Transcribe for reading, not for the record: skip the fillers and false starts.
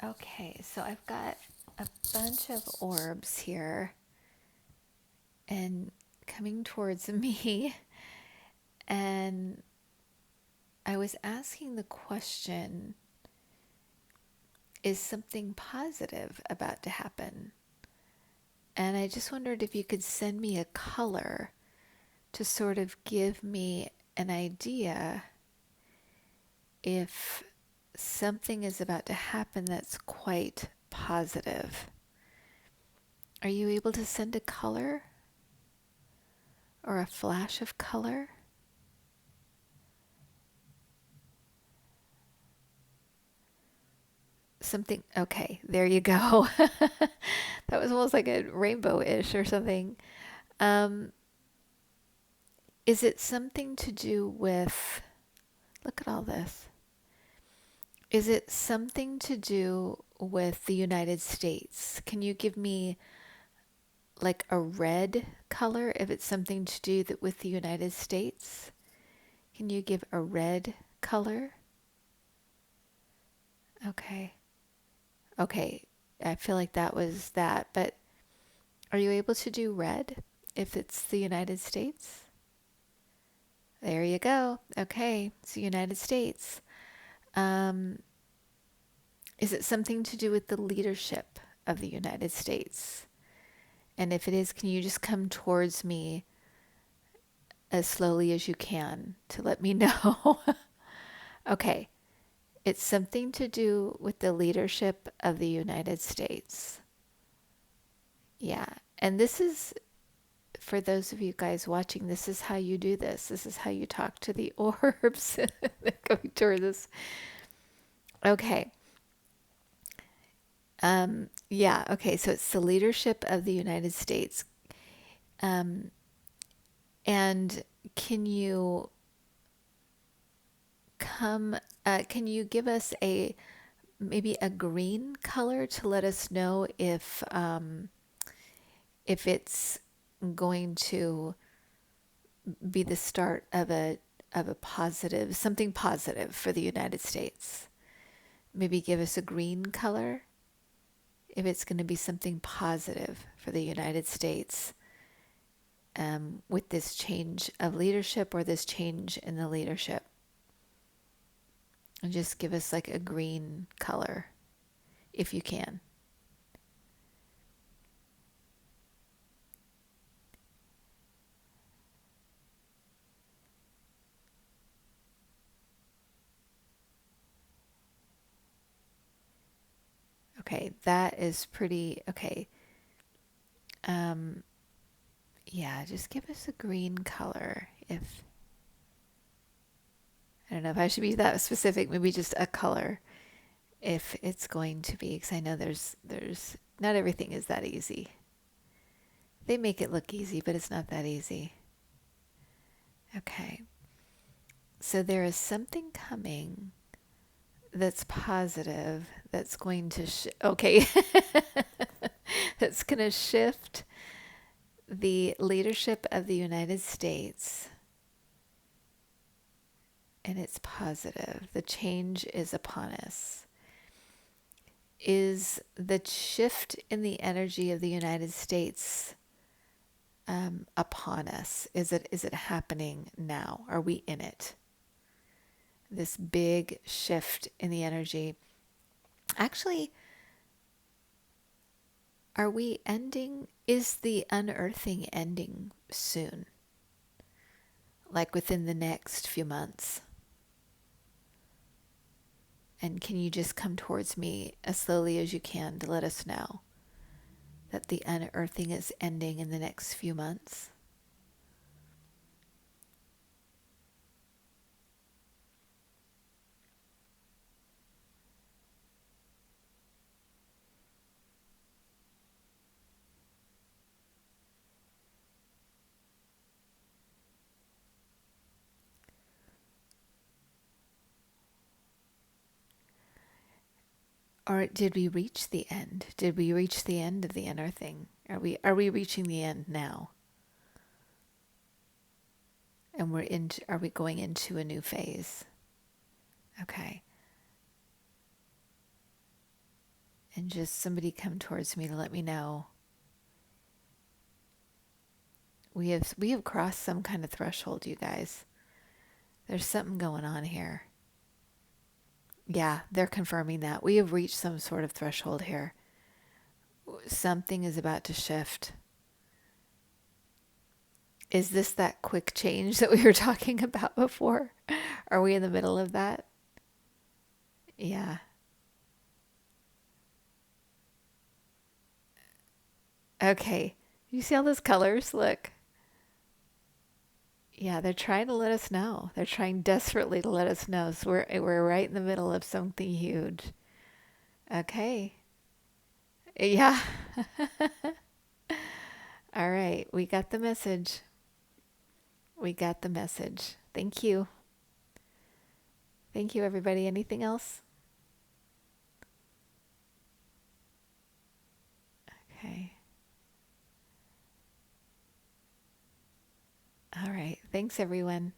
Okay, so I've got a bunch of orbs here and coming towards me. And I was asking the question, is something positive about to happen? And I just wondered if you could send me a color to sort of give me an idea if something is about to happen that's quite positive. Are you able to send a color or a flash of color? Something, okay, there you go. That was almost like a rainbow-ish or something. Um, is it something to do with, look at all this. Is it something to do with the United States? Can you give me like a red color if it's something to do with the United States? Can you give a red color? Okay. Okay. I feel like that was that, but are you able to do red if it's the United States? There you go. Okay. It's the United States. Um, is it something to do with the leadership of the United States? And if it is, can you just come towards me as slowly as you can to let me know? Okay. It's something to do with the leadership of the United States. Yeah. And this is, for those of you guys watching, this is how you do this. This is how you talk to the orbs. Going toward this. Okay. Yeah. Okay. So it's the leadership of the United States. Um, and can you come, can you give us a, maybe a green color to let us know if it's going to be the start of a positive, something positive for the United States? Maybe give us a green color if it's going to be something positive for the United States, with this change of leadership or this change in the leadership. And just give us like a green color if you can. Okay, that is pretty okay. Um, yeah, just give us a green color if, I don't know if I should be that specific, maybe just a color if it's going to be, because I know there's not everything is that easy. They make it look easy, but it's not that easy. Okay. So there is something coming that's positive that's going to okay. That's going to shift the leadership of the United States, and it's positive. The change is upon us. Is the shift in the energy of the United States upon us? Is it happening now? Are we in it? This big shift in the energy. Actually, are we ending? Is the unearthing ending soon? Like within the next few months? And can you just come towards me as slowly as you can to let us know that the unearthing is ending in the next few months? Or did we reach the end? Did we reach the end of the unearthing? Are we reaching the end now? And are we going into a new phase? Okay. And just somebody come towards me to let me know. We have crossed some kind of threshold, you guys. There's something going on here. Yeah, they're confirming that. We have reached some sort of threshold here. Something is about to shift. Is this that quick change that we were talking about before? Are we in the middle of that? Yeah. Okay. You see all those colors? Look. Yeah, they're trying to let us know. They're trying desperately to let us know. So we're right in the middle of something huge. Okay. Yeah. All right. We got the message. We got the message. Thank you. Thank you, everybody. Anything else? Okay. All right. Thanks, everyone.